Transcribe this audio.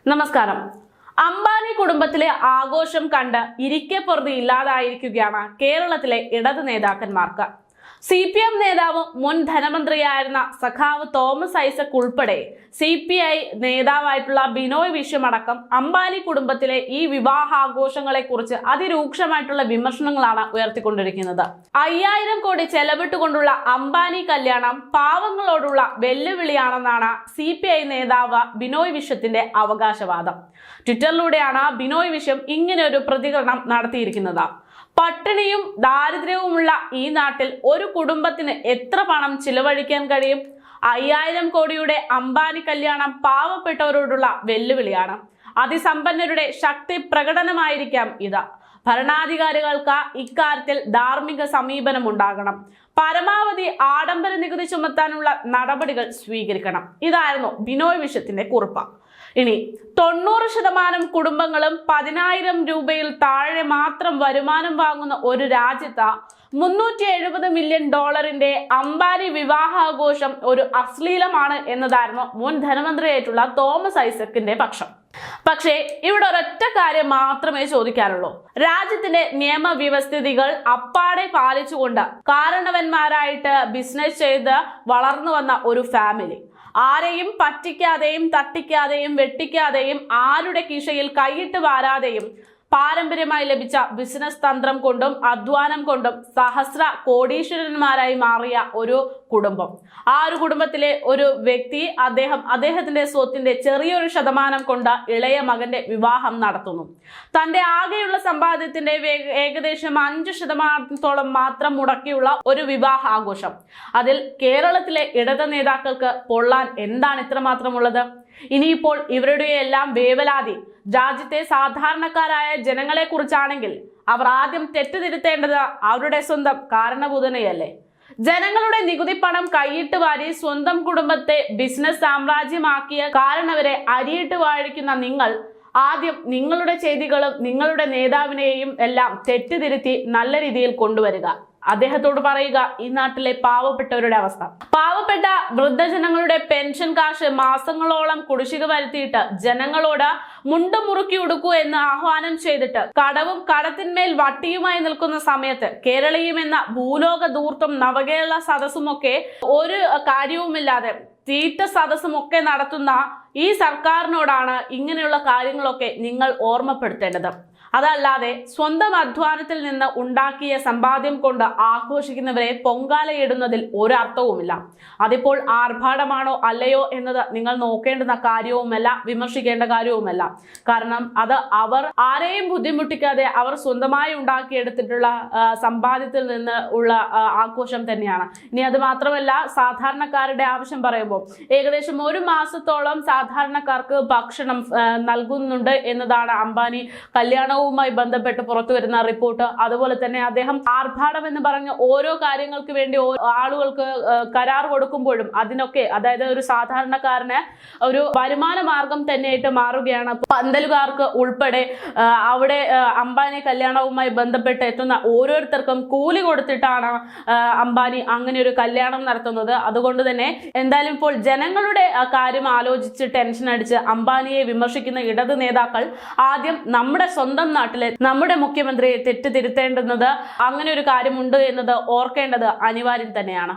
നമസ്കാരം. അംബാനി കുടുംബത്തിലെ ആഘോഷം കണ്ട് ഇരിക്കെപ്പുറത്ത് ഇല്ലാതായിരിക്കുകയാണ് കേരളത്തിലെ ഇടത് നേതാക്കന്മാർക്ക്. CPM നേതാവ് മുൻ ധനമന്ത്രിയായിരുന്ന സഖാവ് തോമസ് ഐസക് ഉൾപ്പെടെ CPI നേതാവായിട്ടുള്ള ബിനോയ് വിശ്വം അടക്കം അംബാനി കുടുംബത്തിലെ ഈ വിവാഹാഘോഷങ്ങളെ കുറിച്ച് അതിരൂക്ഷമായിട്ടുള്ള വിമർശനങ്ങളാണ് ഉയർത്തിക്കൊണ്ടിരിക്കുന്നത്. 5000 കോടി ചെലവിട്ടുകൊണ്ടുള്ള അംബാനി കല്യാണം പാവങ്ങളോടുള്ള വെല്ലുവിളിയാണെന്നാണ് CPI നേതാവ് ബിനോയ് വിശ്വത്തിന്റെ അവകാശവാദം. ട്വിറ്ററിലൂടെയാണ് ബിനോയ് വിശ്വം ഇങ്ങനെ ഒരു പ്രതികരണം നടത്തിയിരിക്കുന്നത്. പട്ടിണിയും ദാരിദ്ര്യവുമുള്ള ഈ നാട്ടിൽ ഒരു കുടുംബത്തിന് എത്ര പണം ചിലവഴിക്കാൻ കഴിയും? 5000 കോടിയുടെ അംബാനി കല്യാണം പാവപ്പെട്ടവരോടുള്ള വെല്ലുവിളിയാണ്. അതിസമ്പന്നരുടെ ശക്തി പ്രകടനമായിരിക്കാം ഇത്. ഭരണാധികാരികൾക്ക് ഇക്കാര്യത്തിൽ ധാർമ്മിക സമീപനം ഉണ്ടാകണം. പരമാവധി ആഡംബര നികുതി ചുമത്താനുള്ള നടപടികൾ സ്വീകരിക്കണം. ഇതായിരുന്നു ബിനോയ് വിശ്വത്തിന്റെ കുറിപ്പ്. ഇനി 90% കുടുംബങ്ങളും 10000 രൂപയിൽ താഴെ മാത്രം വരുമാനം വാങ്ങുന്ന ഒരു രാജ്യത്ത് $370 മില്യൺ അംബാനി വിവാഹാഘോഷം ഒരു അശ്ലീലമാണ് എന്നതായിരുന്നു മുൻ ധനമന്ത്രിയായിട്ടുള്ള തോമസ് ഐസക്കിന്റെ പക്ഷം. പക്ഷേ ഇവിടെ ഒരൊറ്റ കാര്യം മാത്രമേ ചോദിക്കാറുള്ളൂ. രാജ്യത്തിന്റെ നിയമവ്യവസ്ഥിതികൾ അപ്പാടെ പാലിച്ചുകൊണ്ട് കാരണവന്മാരായിട്ട് ബിസിനസ് ചെയ്ത് വളർന്നു വന്ന ഒരു ഫാമിലി, ആരെയും പറ്റിക്കാതെയും തട്ടിക്കാതെയും വെട്ടിക്കാതെയും ആരുടെ കിശയിൽ കൈയിട്ട് വാരാതെയും പാരമ്പര്യമായി ലഭിച്ച ബിസിനസ് തന്ത്രം കൊണ്ടും അധ്വാനം കൊണ്ടും സഹസ്ര കോടീശ്വരന്മാരായി മാറിയ ഒരു കുടുംബം. ആ ഒരു കുടുംബത്തിലെ ഒരു വ്യക്തി അദ്ദേഹത്തിന്റെ സ്വത്തിന്റെ ചെറിയൊരു ശതമാനം കൊണ്ട് ഇളയ മകന്റെ നടത്തുന്നു. തന്റെ ആകെയുള്ള സമ്പാദ്യത്തിന്റെ ഏകദേശം 5% മാത്രം മുടക്കിയുള്ള ഒരു വിവാഹ ആഘോഷം. അതിൽ കേരളത്തിലെ ഇടത് നേതാക്കൾക്ക് പൊള്ളാൻ എന്താണ് ഇത്രമാത്രമുള്ളത്? ഇനിയിപ്പോൾ ഇവരുടെ എല്ലാം വേവലാതി രാജ്യത്തെ സാധാരണക്കാരായ ജനങ്ങളെ കുറിച്ചാണെങ്കിൽ അവർ ആദ്യം തെറ്റുതിരുത്തേണ്ടത് അവരുടെ സ്വന്തം കാരണഭൂതനെയല്ലേ? ജനങ്ങളുടെ നികുതി പണം കൈയിട്ട് വാരി സ്വന്തം കുടുംബത്തെ ബിസിനസ് സാമ്രാജ്യമാക്കിയ കാരണവരെ അരിയിട്ട് വാഴിക്കുന്ന നിങ്ങൾ ആദ്യം നിങ്ങളുടെ ചെയ്തികളും നിങ്ങളുടെ നേതാവിനെയും എല്ലാം തെറ്റുതിരുത്തി നല്ല രീതിയിൽ കൊണ്ടുവരിക. അദ്ദേഹത്തോട് പറയുക ഈ നാട്ടിലെ പാവപ്പെട്ടവരുടെ അവസ്ഥ. പാവപ്പെട്ട വൃദ്ധജനങ്ങളുടെ പെൻഷൻ കാശ് മാസങ്ങളോളം കുടിശ്ശിക വരുത്തിയിട്ട് ജനങ്ങളോട് മുണ്ട് മുറുക്കി ഉടുക്കൂ എന്ന് ആഹ്വാനം ചെയ്തിട്ട് കടവും കടത്തിന്മേൽ വട്ടിയുമായി നിൽക്കുന്ന സമയത്ത് കേരളീയം എന്ന ഭൂലോക ധൂർത്തും നവകേരള സദസ്സുമൊക്കെ ഒരു കാര്യവുമില്ലാതെ തീറ്റ സദസ്സുമൊക്കെ നടത്തുന്ന ഈ സർക്കാരിനോടാണ് ഇങ്ങനെയുള്ള കാര്യങ്ങളൊക്കെ നിങ്ങൾ ഓർമ്മപ്പെടുത്തേണ്ടത്. അതല്ലാതെ സ്വന്തം അധ്വാനത്തിൽ നിന്ന് ഉണ്ടാക്കിയ സമ്പാദ്യം കൊണ്ട് ആഘോഷിക്കുന്നവരെ പൊങ്കാലയിടുന്നതിൽ ഒരർത്ഥവുമില്ല. അതിപ്പോൾ ആർഭാടമാണോ അല്ലയോ എന്നത് നിങ്ങൾ നോക്കേണ്ടുന്ന കാര്യവുമല്ല, വിമർശിക്കേണ്ട കാര്യവുമല്ല. കാരണം അത് അവർ ആരെയും ബുദ്ധിമുട്ടിക്കാതെ അവർ സ്വന്തമായി ഉണ്ടാക്കിയെടുത്തിട്ടുള്ള സമ്പാദ്യത്തിൽ നിന്ന് ഉള്ള ആഘോഷം തന്നെയാണ്. ഇനി അത് മാത്രമല്ല, സാധാരണക്കാരുടെ ആവശ്യം പറയുമ്പോൾ ഏകദേശം 1 മാസത്തോളം സാധാരണക്കാർക്ക് ഭക്ഷണം നൽകുന്നുണ്ട് എന്നതാണ് അംബാനി കല്യാണവുമായി ബന്ധപ്പെട്ട് പുറത്തു വരുന്ന റിപ്പോർട്ട്. അതുപോലെ തന്നെ അദ്ദേഹം ആർഭാടം എന്ന് പറഞ്ഞ ഓരോ കാര്യങ്ങൾക്ക് വേണ്ടി ആളുകൾക്ക് കരാർ കൊടുക്കുമ്പോഴും അതിനൊക്കെ, അതായത് ഒരു സാധാരണക്കാരന് ഒരു വരുമാന മാർഗം തന്നെയായിട്ട് മാറുകയാണ്. പന്തലുകാർക്ക് ഉൾപ്പെടെ അവിടെ അംബാനി കല്യാണവുമായി ബന്ധപ്പെട്ട് എത്തുന്ന ഓരോരുത്തർക്കും കൂലി കൊടുത്തിട്ടാണ് അംബാനി അങ്ങനെ ഒരു കല്യാണം നടത്തുന്നത്. അതുകൊണ്ട് തന്നെ എന്തായാലും ഇപ്പോൾ ജനങ്ങളുടെ കാര്യം ആലോചിച്ച് ടെൻഷൻ അടിച്ച് അംബാനിയെ വിമർശിക്കുന്ന ഇടത് നേതാക്കൾ ആദ്യം നമ്മുടെ സ്വന്തം നാട്ടിലെ നമ്മുടെ മുഖ്യമന്ത്രിയെ തെറ്റുതിരുത്തേണ്ടുന്നത്, അങ്ങനെ ഒരു കാര്യമുണ്ട് എന്നത് ഓർക്കേണ്ടത് അനിവാര്യം തന്നെയാണ്.